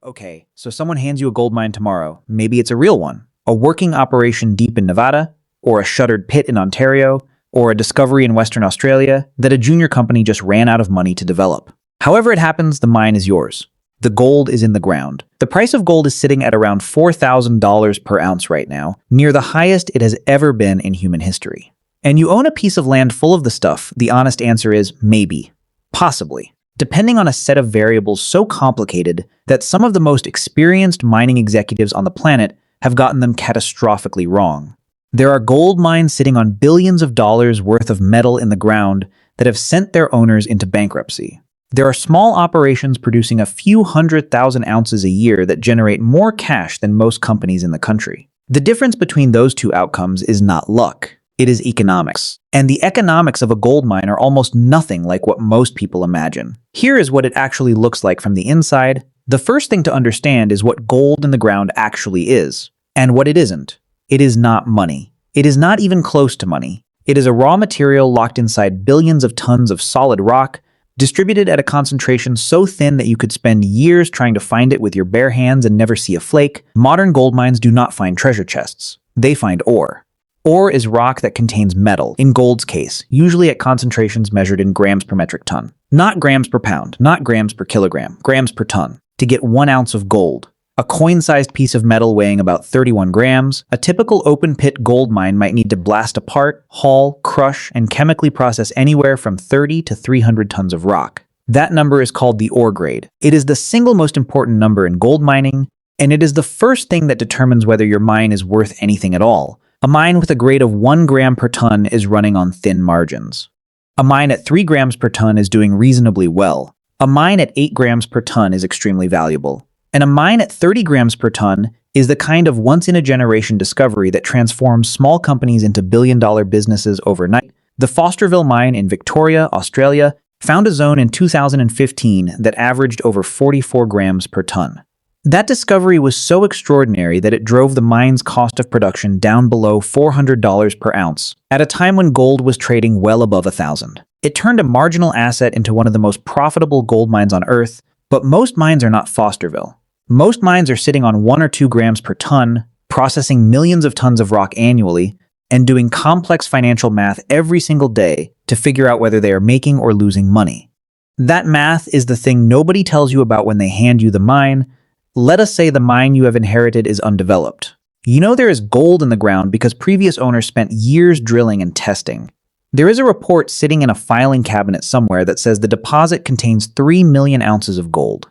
Okay, so someone hands you a gold mine tomorrow. Maybe it's a real one, a working operation deep in Nevada, or a shuttered pit in Ontario, or a discovery in Western Australia that a junior company just ran out of money to develop. However it happens, the mine is yours. The gold is in the ground. The price of gold is sitting at around $4,000 per ounce right now, near the highest it has ever been in human history. And you own a piece of land full of the stuff. The honest answer is maybe, possibly, depending on a set of variables so complicated that some of the most experienced mining executives on the planet have gotten them catastrophically wrong. There are gold mines sitting on billions of dollars worth of metal in the ground that have sent their owners into bankruptcy. There are small operations producing a few 100,000 ounces a year that generate more cash than most companies in the country. The difference between those two outcomes is not luck. It is economics. And the economics of a gold mine are almost nothing like what most people imagine. Here is what it actually looks like from the inside. The first thing to understand is what gold in the ground actually is, and what it isn't. It is not money. It is not even close to money. It is a raw material locked inside billions of tons of solid rock, distributed at a concentration so thin that you could spend years trying to find it with your bare hands and never see a flake. Modern gold mines do not find treasure chests. They find ore. Ore is rock that contains metal, in gold's case, usually at concentrations measured in grams per metric ton. Not grams per pound, not grams per kilogram, grams per ton. To get 1 ounce of gold, a coin-sized piece of metal weighing about 31 grams, a typical open-pit gold mine might need to blast apart, haul, crush, and chemically process anywhere from 30 to 300 tons of rock. That number is called the ore grade. It is the single most important number in gold mining, and it is the first thing that determines whether your mine is worth anything at all. A mine with a grade of 1 gram per ton is running on thin margins. A mine at 3 grams per ton is doing reasonably well. A mine at 8 grams per ton is extremely valuable. And a mine at 30 grams per ton is the kind of once-in-a-generation discovery that transforms small companies into billion-dollar businesses overnight. The Fosterville mine in Victoria, Australia, found a zone in 2015 that averaged over 44 grams per ton. That discovery was so extraordinary that it drove the mine's cost of production down below $400 per ounce, at a time when gold was trading well above $1,000. It turned a marginal asset into one of the most profitable gold mines on Earth, but most mines are not Fosterville. Most mines are sitting on 1 or 2 grams per ton, processing millions of tons of rock annually, and doing complex financial math every single day to figure out whether they are making or losing money. That math is the thing nobody tells you about when they hand you the mine. Let us say the mine you have inherited is undeveloped. You know there is gold in the ground because previous owners spent years drilling and testing. There is a report sitting in a filing cabinet somewhere that says the deposit contains 3 million ounces of gold.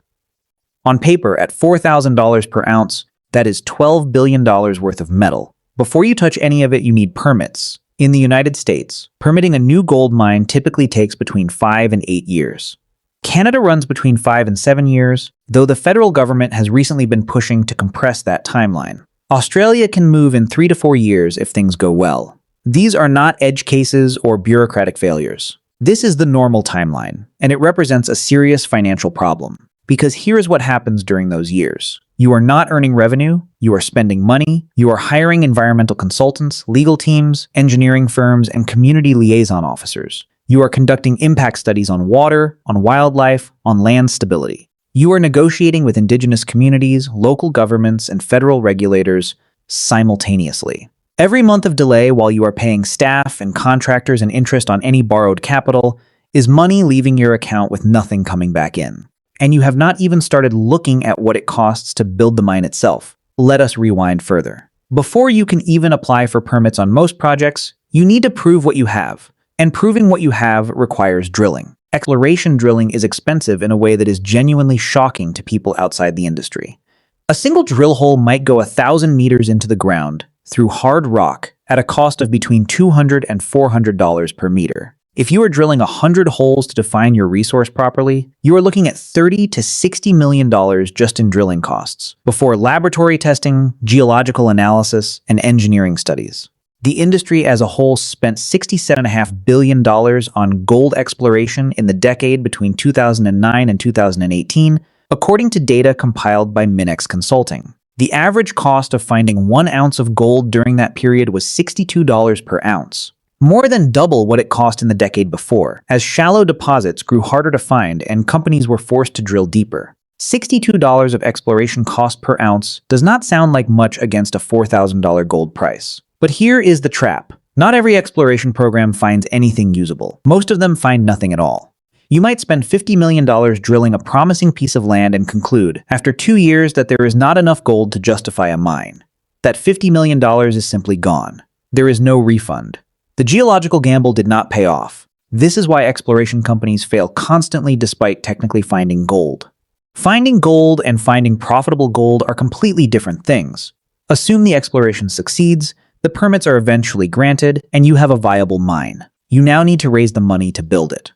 On paper, at $4,000 per ounce, that is $12 billion worth of metal. Before you touch any of it, you need permits. In the United States, permitting a new gold mine typically takes between 5 and 8 years. Canada runs between 5 and 7 years, though the federal government has recently been pushing to compress that timeline. Australia can move in 3 to 4 years if things go well. These are not edge cases or bureaucratic failures. This is the normal timeline, and it represents a serious financial problem. Because here is what happens during those years. You are not earning revenue, you are spending money, you are hiring environmental consultants, legal teams, engineering firms, and community liaison officers. You are conducting impact studies on water, on wildlife, on land stability. You are negotiating with indigenous communities, local governments, and federal regulators simultaneously. Every month of delay while you are paying staff and contractors and interest on any borrowed capital is money leaving your account with nothing coming back in. And you have not even started looking at what it costs to build the mine itself. Let us rewind further. Before you can even apply for permits on most projects, you need to prove what you have. And proving what you have requires drilling. Exploration drilling is expensive in a way that is genuinely shocking to people outside the industry. A single drill hole might go 1,000 meters into the ground through hard rock at a cost of between $200 and $400 per meter. If you are drilling 100 holes to define your resource properly, you are looking at $30 to $60 million just in drilling costs, before laboratory testing, geological analysis, and engineering studies. The industry as a whole spent $67.5 billion on gold exploration in the decade between 2009 and 2018, according to data compiled by Minex Consulting. The average cost of finding 1 ounce of gold during that period was $62 per ounce. More than double what it cost in the decade before, as shallow deposits grew harder to find and companies were forced to drill deeper. $62 of exploration cost per ounce does not sound like much against a $4,000 gold price. But here is the trap. Not every exploration program finds anything usable. Most of them find nothing at all. You might spend $50 million drilling a promising piece of land and conclude, after 2 years, that there is not enough gold to justify a mine. That $50 million is simply gone. There is no refund. The geological gamble did not pay off. This is why exploration companies fail constantly despite technically finding gold. Finding gold and finding profitable gold are completely different things. Assume the exploration succeeds, the permits are eventually granted, and you have a viable mine. You now need to raise the money to build it.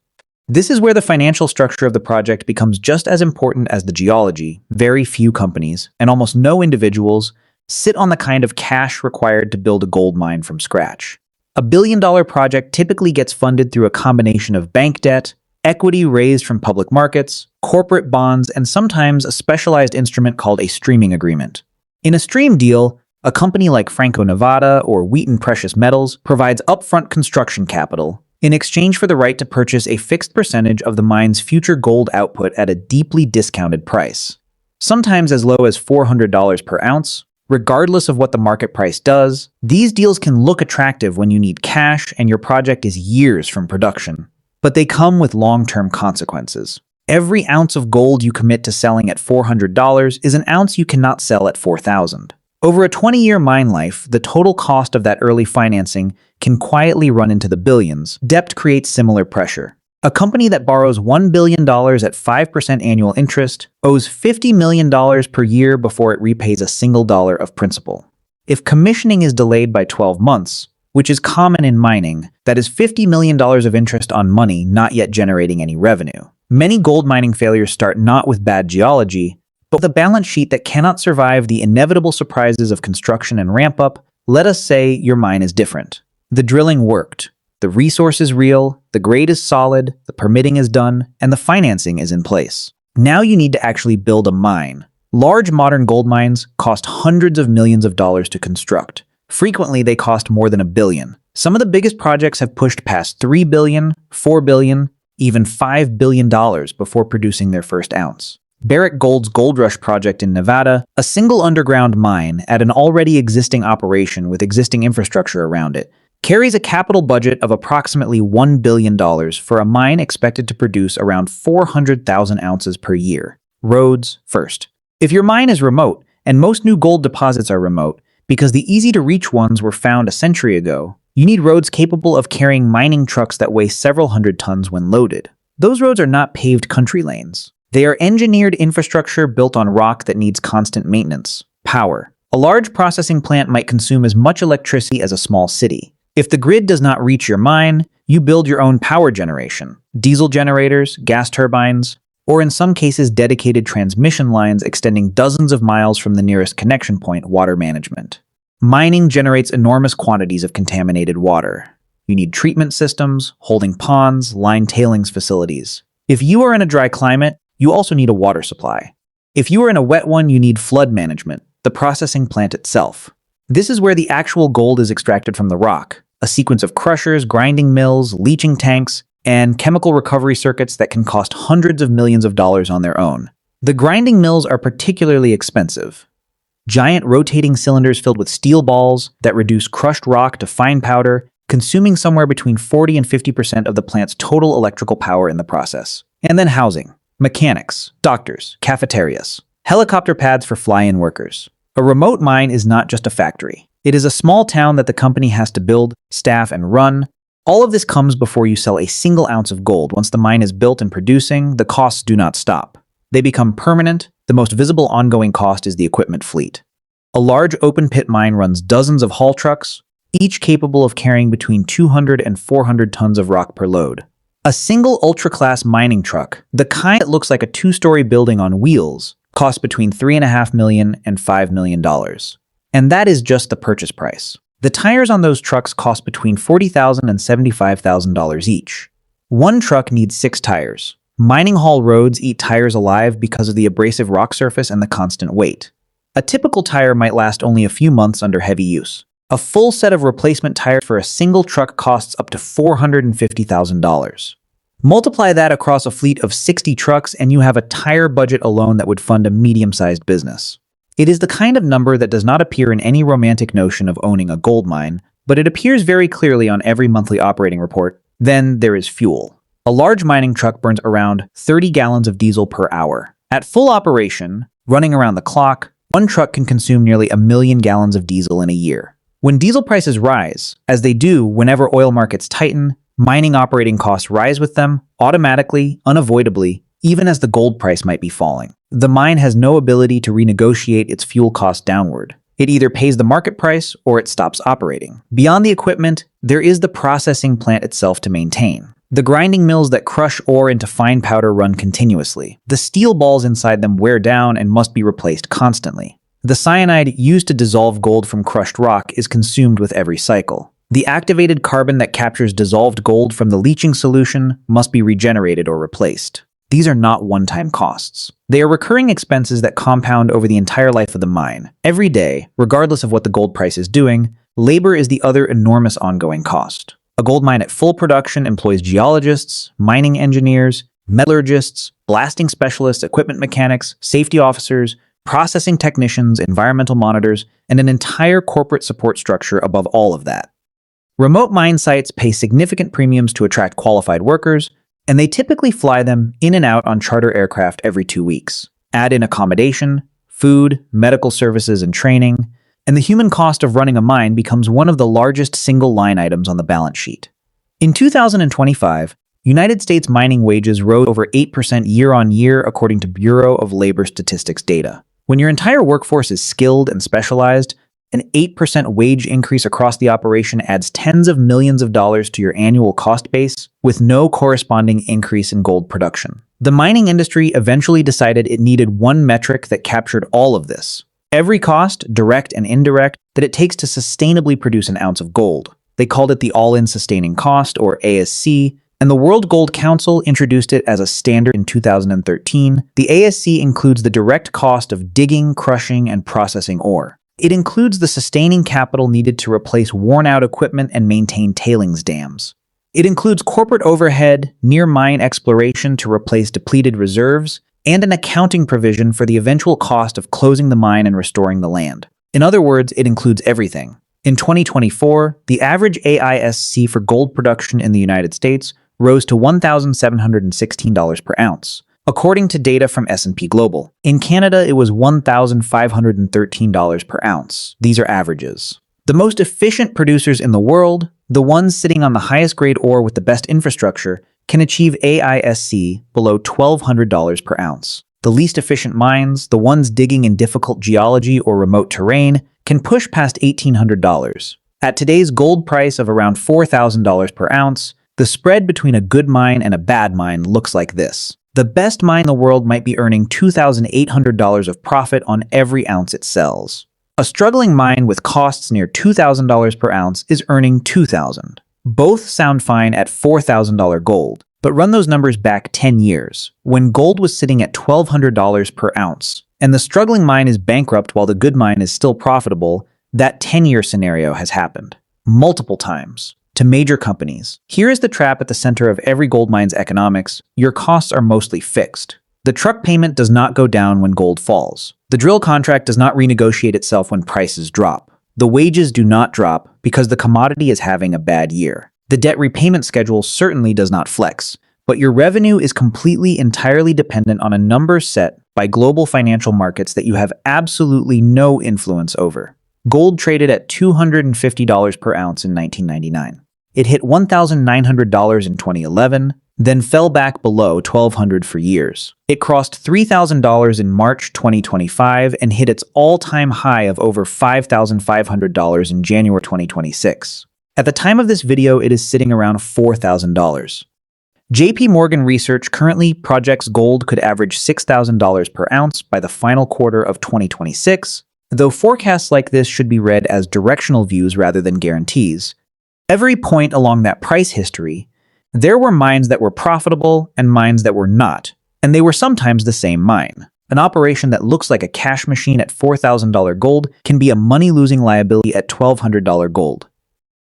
This is where the financial structure of the project becomes just as important as the geology. Very few companies, and almost no individuals, sit on the kind of cash required to build a gold mine from scratch. A billion-dollar project typically gets funded through a combination of bank debt, equity raised from public markets, corporate bonds, and sometimes a specialized instrument called a streaming agreement. In a stream deal, a company like Franco-Nevada or Wheaton Precious Metals provides upfront construction capital in exchange for the right to purchase a fixed percentage of the mine's future gold output at a deeply discounted price, sometimes as low as $400 per ounce. Regardless of what the market price does, these deals can look attractive when you need cash and your project is years from production. But they come with long-term consequences. Every ounce of gold you commit to selling at $400 is an ounce you cannot sell at $4,000. Over a 20-year mine life, the total cost of that early financing can quietly run into the billions. Debt creates similar pressure. A company that borrows $1 billion at 5% annual interest owes $50 million per year before it repays a single dollar of principal. If commissioning is delayed by 12 months, which is common in mining, that is $50 million of interest on money not yet generating any revenue. Many gold mining failures start not with bad geology, but with a balance sheet that cannot survive the inevitable surprises of construction and ramp-up. Let us say your mine is different. The drilling worked. The resource is real, the grade is solid, the permitting is done, and the financing is in place. Now you need to actually build a mine. Large modern gold mines cost hundreds of millions of dollars to construct. Frequently, they cost more than $1 billion. Some of the biggest projects have pushed past $3 billion, $4 billion, even $5 billion before producing their first ounce. Barrick Gold's Gold Rush project in Nevada, a single underground mine at an already existing operation with existing infrastructure around it, carries a capital budget of approximately $1 billion for a mine expected to produce around 400,000 ounces per year. Roads first. If your mine is remote, and most new gold deposits are remote, because the easy-to-reach ones were found a century ago, you need roads capable of carrying mining trucks that weigh several hundred tons when loaded. Those roads are not paved country lanes. They are engineered infrastructure built on rock that needs constant maintenance. Power. A large processing plant might consume as much electricity as a small city. If the grid does not reach your mine, you build your own power generation. Diesel generators, gas turbines, or in some cases dedicated transmission lines extending dozens of miles from the nearest connection point. Water management. Mining generates enormous quantities of contaminated water. You need treatment systems, holding ponds, line tailings facilities. If you are in a dry climate, you also need a water supply. If you are in a wet one, you need flood management, the processing plant itself. This is where the actual gold is extracted from the rock, a sequence of crushers, grinding mills, leaching tanks, and chemical recovery circuits that can cost hundreds of millions of dollars on their own. The grinding mills are particularly expensive. Giant rotating cylinders filled with steel balls that reduce crushed rock to fine powder, consuming somewhere between 40 and 50% of the plant's total electrical power in the process. And then housing. Mechanics, doctors, cafeterias, helicopter pads for fly-in workers. A remote mine is not just a factory. It is a small town that the company has to build, staff, and run. All of this comes before you sell a single ounce of gold. Once the mine is built and producing, the costs do not stop. They become permanent. The most visible ongoing cost is the equipment fleet. A large open-pit mine runs dozens of haul trucks, each capable of carrying between 200 and 400 tons of rock per load. A single ultra-class mining truck, the kind that looks like a 2-story building on wheels, costs between $3.5 million and $5 million. And that is just the purchase price. The tires on those trucks cost between $40,000 and $75,000 each. One truck needs 6 tires. Mining haul roads eat tires alive because of the abrasive rock surface and the constant weight. A typical tire might last only a few months under heavy use. A full set of replacement tires for a single truck costs up to $450,000. Multiply that across a fleet of 60 trucks and you have a tire budget alone that would fund a medium-sized business. It is the kind of number that does not appear in any romantic notion of owning a gold mine, but it appears very clearly on every monthly operating report. Then there is fuel. A large mining truck burns around 30 gallons of diesel per hour. At full operation, running around the clock, one truck can consume nearly 1 million gallons of diesel in a year. When diesel prices rise, as they do whenever oil markets tighten, mining operating costs rise with them, automatically, unavoidably, even as the gold price might be falling. The mine has no ability to renegotiate its fuel costs downward. It either pays the market price or it stops operating. Beyond the equipment, there is the processing plant itself to maintain. The grinding mills that crush ore into fine powder run continuously. The steel balls inside them wear down and must be replaced constantly. The cyanide used to dissolve gold from crushed rock is consumed with every cycle. The activated carbon that captures dissolved gold from the leaching solution must be regenerated or replaced. These are not one-time costs. They are recurring expenses that compound over the entire life of the mine. Every day, regardless of what the gold price is doing, labor is the other enormous ongoing cost. A gold mine at full production employs geologists, mining engineers, metallurgists, blasting specialists, equipment mechanics, safety officers, processing technicians, environmental monitors, and an entire corporate support structure above all of that. Remote mine sites pay significant premiums to attract qualified workers, and they typically fly them in and out on charter aircraft every 2 weeks. Add in accommodation, food, medical services, and training, and the human cost of running a mine becomes one of the largest single line items on the balance sheet. In 2025, United States mining wages rose over 8% year-on-year according to Bureau of Labor Statistics data. When your entire workforce is skilled and specialized, an 8% wage increase across the operation adds tens of millions of dollars to your annual cost base, with no corresponding increase in gold production. The mining industry eventually decided it needed one metric that captured all of this. Every cost, direct and indirect, that it takes to sustainably produce an ounce of gold. They called it the all-in sustaining cost, or AISC, and the World Gold Council introduced it as a standard in 2013. The AISC includes the direct cost of digging, crushing, and processing ore. It includes the sustaining capital needed to replace worn-out equipment and maintain tailings dams. It includes corporate overhead, near-mine exploration to replace depleted reserves, and an accounting provision for the eventual cost of closing the mine and restoring the land. In other words, it includes everything. In 2024, the average AISC for gold production in the United States rose to $1,716 per ounce, according to data from S&P Global. In Canada, it was $1,513 per ounce. These are averages. The most efficient producers in the world, the ones sitting on the highest grade ore with the best infrastructure, can achieve AISC below $1,200 per ounce. The least efficient mines, the ones digging in difficult geology or remote terrain, can push past $1,800. At today's gold price of around $4,000 per ounce, the spread between a good mine and a bad mine looks like this. The best mine in the world might be earning $2,800 of profit on every ounce it sells. A struggling mine with costs near $2,000 per ounce is earning $2,000. Both sound fine at $4,000 gold, but run those numbers back 10 years, when gold was sitting at $1,200 per ounce, and the struggling mine is bankrupt while the good mine is still profitable. That 10-year scenario has happened multiple times to major companies. Here is the trap at the center of every gold mine's economics. Your costs are mostly fixed. The truck payment does not go down when gold falls. The drill contract does not renegotiate itself when prices drop. The wages do not drop because the commodity is having a bad year. The debt repayment schedule certainly does not flex, but your revenue is completely entirely dependent on a number set by global financial markets that you have absolutely no influence over. Gold traded at $250 per ounce in 1999. It hit $1,900 in 2011, then fell back below $1,200 for years. It crossed $3,000 in March 2025 and hit its all-time high of over $5,500 in January 2026. At the time of this video, it is sitting around $4,000. JP Morgan Research currently projects gold could average $6,000 per ounce by the final quarter of 2026, though forecasts like this should be read as directional views rather than guarantees. Every point along that price history, there were mines that were profitable and mines that were not, and they were sometimes the same mine. An operation that looks like a cash machine at $4,000 gold can be a money-losing liability at $1,200 gold.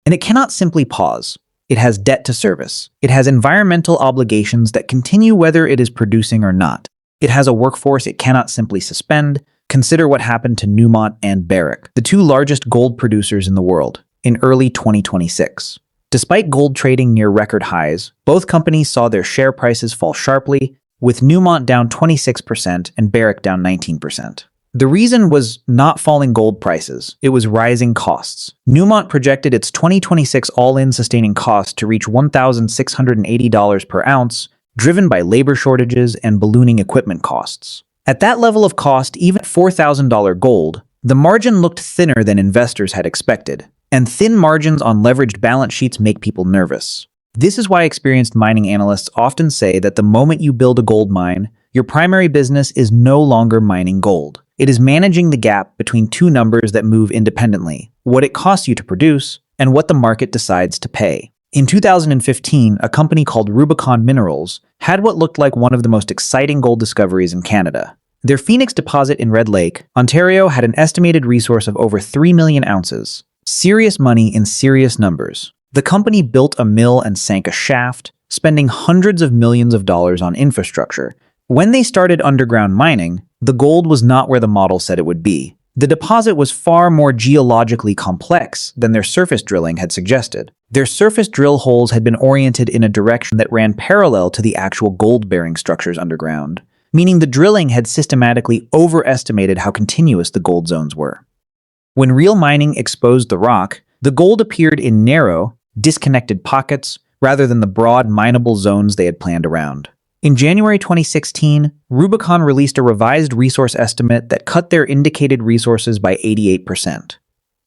And it cannot simply pause. It has debt to service. It has environmental obligations that continue whether it is producing or not. It has a workforce it cannot simply suspend. Consider what happened to Newmont and Barrick, the two largest gold producers in the world, in early 2026. Despite gold trading near record highs, both companies saw their share prices fall sharply, with Newmont down 26% and Barrick down 19%. The reason was not falling gold prices, it was rising costs. Newmont projected its 2026 all-in sustaining cost to reach $1,680 per ounce, driven by labor shortages and ballooning equipment costs. At that level of cost, even $4,000 gold, the margin looked thinner than investors had expected, and thin margins on leveraged balance sheets make people nervous. This is why experienced mining analysts often say that the moment you build a gold mine, your primary business is no longer mining gold. It is managing the gap between two numbers that move independently, what it costs you to produce and what the market decides to pay. In 2015, a company called Rubicon Minerals had what looked like one of the most exciting gold discoveries in Canada. Their Phoenix deposit in Red Lake, Ontario, had an estimated resource of over 3 million ounces. Serious money in serious numbers. The company built a mill and sank a shaft, spending hundreds of millions of dollars on infrastructure. When they started underground mining, the gold was not where the model said it would be. The deposit was far more geologically complex than their surface drilling had suggested. Their surface drill holes had been oriented in a direction that ran parallel to the actual gold-bearing structures underground, meaning the drilling had systematically overestimated how continuous the gold zones were. When real mining exposed the rock, the gold appeared in narrow, disconnected pockets rather than the broad, mineable zones they had planned around. In January 2016, Rubicon released a revised resource estimate that cut their indicated resources by 88%.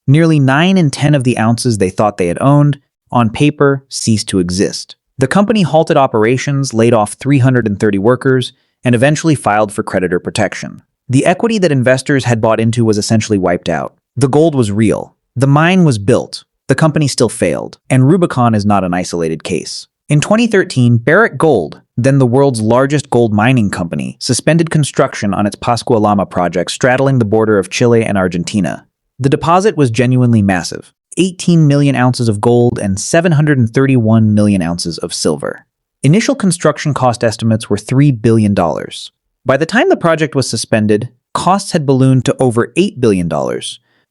Nearly 9 in 10 of the ounces they thought they had owned, on paper, ceased to exist. The company halted operations, laid off 330 workers, and eventually filed for creditor protection. The equity that investors had bought into was essentially wiped out. The gold was real. The mine was built. The company still failed, and Rubicon is not an isolated case. In 2013, Barrick Gold, then the world's largest gold mining company, suspended construction on its Pascua-Lama project straddling the border of Chile and Argentina. The deposit was genuinely massive, 18 million ounces of gold and 731 million ounces of silver. Initial construction cost estimates were $3 billion. By the time the project was suspended, costs had ballooned to over $8 billion,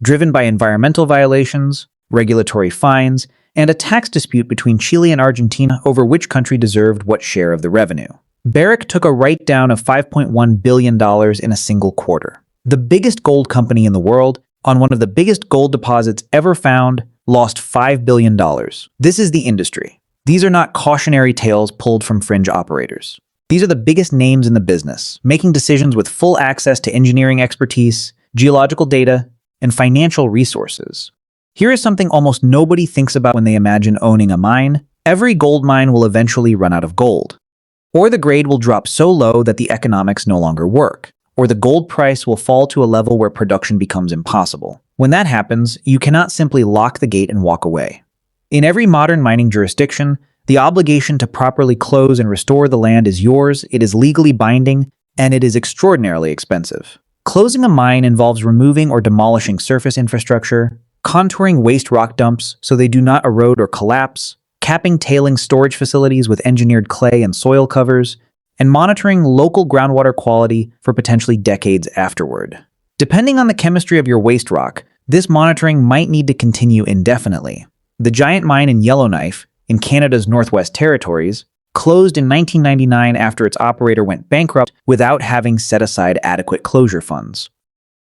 driven by environmental violations, regulatory fines, and a tax dispute between Chile and Argentina over which country deserved what share of the revenue. Barrick took a write-down of $5.1 billion in a single quarter. The biggest gold company in the world, on one of the biggest gold deposits ever found, lost $5 billion. This is the industry. These are not cautionary tales pulled from fringe operators. These are the biggest names in the business, making decisions with full access to engineering expertise, geological data, and financial resources. Here is something almost nobody thinks about when they imagine owning a mine. Every gold mine will eventually run out of gold. Or the grade will drop so low that the economics no longer work. Or the gold price will fall to a level where production becomes impossible. When that happens, you cannot simply lock the gate and walk away. In every modern mining jurisdiction, the obligation to properly close and restore the land is yours, it is legally binding, and it is extraordinarily expensive. Closing a mine involves removing or demolishing surface infrastructure, contouring waste rock dumps so they do not erode or collapse, capping tailings storage facilities with engineered clay and soil covers, and monitoring local groundwater quality for potentially decades afterward. Depending on the chemistry of your waste rock, this monitoring might need to continue indefinitely. The giant mine in Yellowknife, in Canada's Northwest Territories, closed in 1999 after its operator went bankrupt without having set aside adequate closure funds.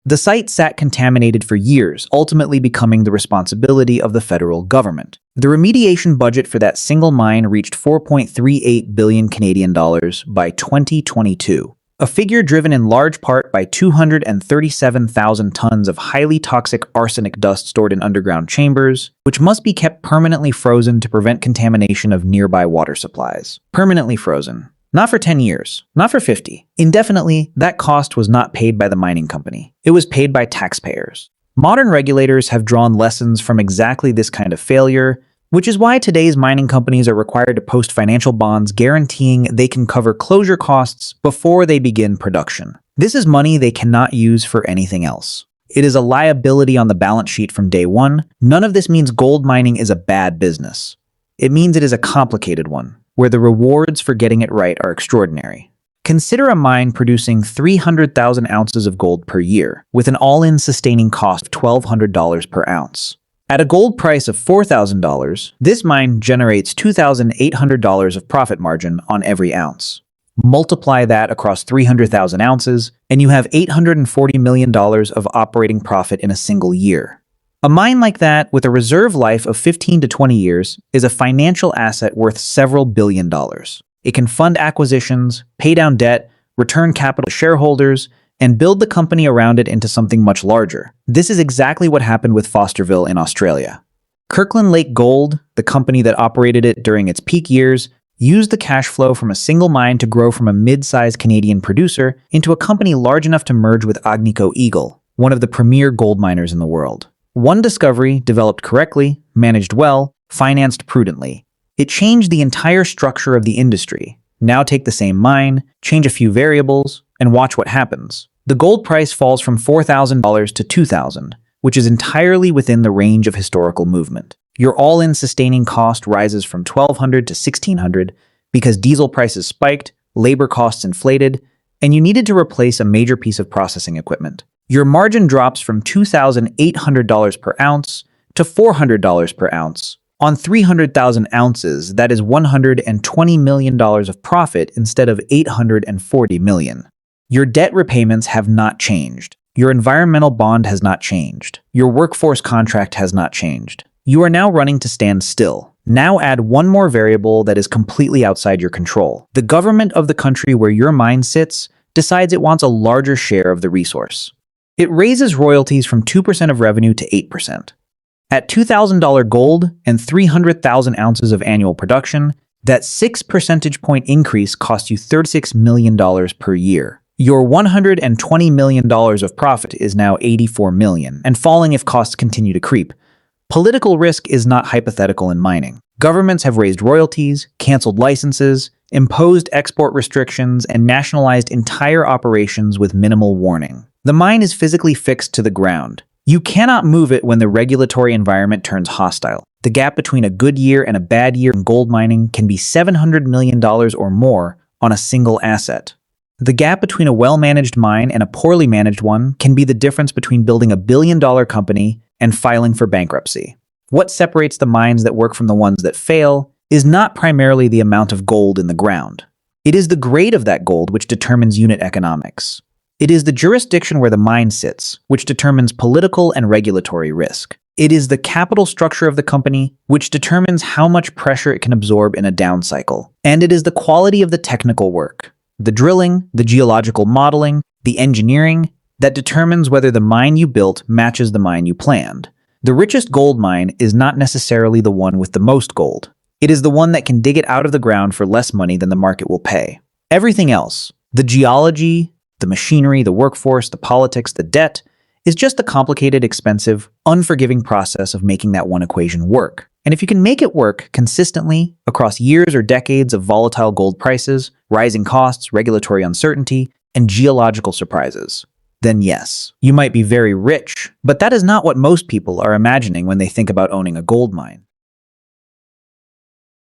The site sat contaminated for years, ultimately becoming the responsibility of the federal government. The remediation budget for that single mine reached 4.38 billion Canadian dollars by 2022, a figure driven in large part by 237,000 tons of highly toxic arsenic dust stored in underground chambers, which must be kept permanently frozen to prevent contamination of nearby water supplies. Permanently frozen. Not for 10 years, not for 50. Indefinitely, that cost was not paid by the mining company. It was paid by taxpayers. Modern regulators have drawn lessons from exactly this kind of failure, which is why today's mining companies are required to post financial bonds guaranteeing they can cover closure costs before they begin production. This is money they cannot use for anything else. It is a liability on the balance sheet from day one. None of this means gold mining is a bad business. It means it is a complicated one, where the rewards for getting it right are extraordinary. Consider a mine producing 300,000 ounces of gold per year, with an all-in sustaining cost of $1,200 per ounce. At a gold price of $4,000, this mine generates $2,800 of profit margin on every ounce. Multiply that across 300,000 ounces, and you have $840 million of operating profit in a single year. A mine like that, with a reserve life of 15 to 20 years, is a financial asset worth several billion dollars. It can fund acquisitions, pay down debt, return capital to shareholders, and build the company around it into something much larger. This is exactly what happened with Fosterville in Australia. Kirkland Lake Gold, the company that operated it during its peak years, used the cash flow from a single mine to grow from a mid-sized Canadian producer into a company large enough to merge with Agnico Eagle, one of the premier gold miners in the world. One discovery, developed correctly, managed well, financed prudently. It changed the entire structure of the industry. Now take the same mine, change a few variables, and watch what happens. The gold price falls from $4,000 to $2,000, which is entirely within the range of historical movement. Your all-in sustaining cost rises from $1,200 to $1,600 because diesel prices spiked, labor costs inflated, and you needed to replace a major piece of processing equipment. Your margin drops from $2,800 per ounce to $400 per ounce. On 300,000 ounces, that is $120 million of profit instead of $840 million. Your debt repayments have not changed. Your environmental bond has not changed. Your workforce contract has not changed. You are now running to stand still. Now add one more variable that is completely outside your control. The government of the country where your mine sits decides it wants a larger share of the resource. It raises royalties from 2% of revenue to 8%. At $2,000 gold and 300,000 ounces of annual production, that 6 percentage point increase costs you $36 million per year. Your $120 million of profit is now $84 million, and falling if costs continue to creep. Political risk is not hypothetical in mining. Governments have raised royalties, canceled licenses, imposed export restrictions, and nationalized entire operations with minimal warning. The mine is physically fixed to the ground. You cannot move it when the regulatory environment turns hostile. The gap between a good year and a bad year in gold mining can be $700 million or more on a single asset. The gap between a well-managed mine and a poorly managed one can be the difference between building a billion-dollar company and filing for bankruptcy. What separates the mines that work from the ones that fail is not primarily the amount of gold in the ground. It is the grade of that gold which determines unit economics. It is the jurisdiction where the mine sits, which determines political and regulatory risk. It is the capital structure of the company, which determines how much pressure it can absorb in a down cycle. And it is the quality of the technical work, the drilling, the geological modeling, the engineering, that determines whether the mine you built matches the mine you planned. The richest gold mine is not necessarily the one with the most gold. It is the one that can dig it out of the ground for less money than the market will pay. Everything else, the geology, the machinery, the workforce, the politics, the debt, is just the complicated, expensive, unforgiving process of making that one equation work. And if you can make it work consistently across years or decades of volatile gold prices, rising costs, regulatory uncertainty, and geological surprises, then yes, you might be very rich, but that is not what most people are imagining when they think about owning a gold mine.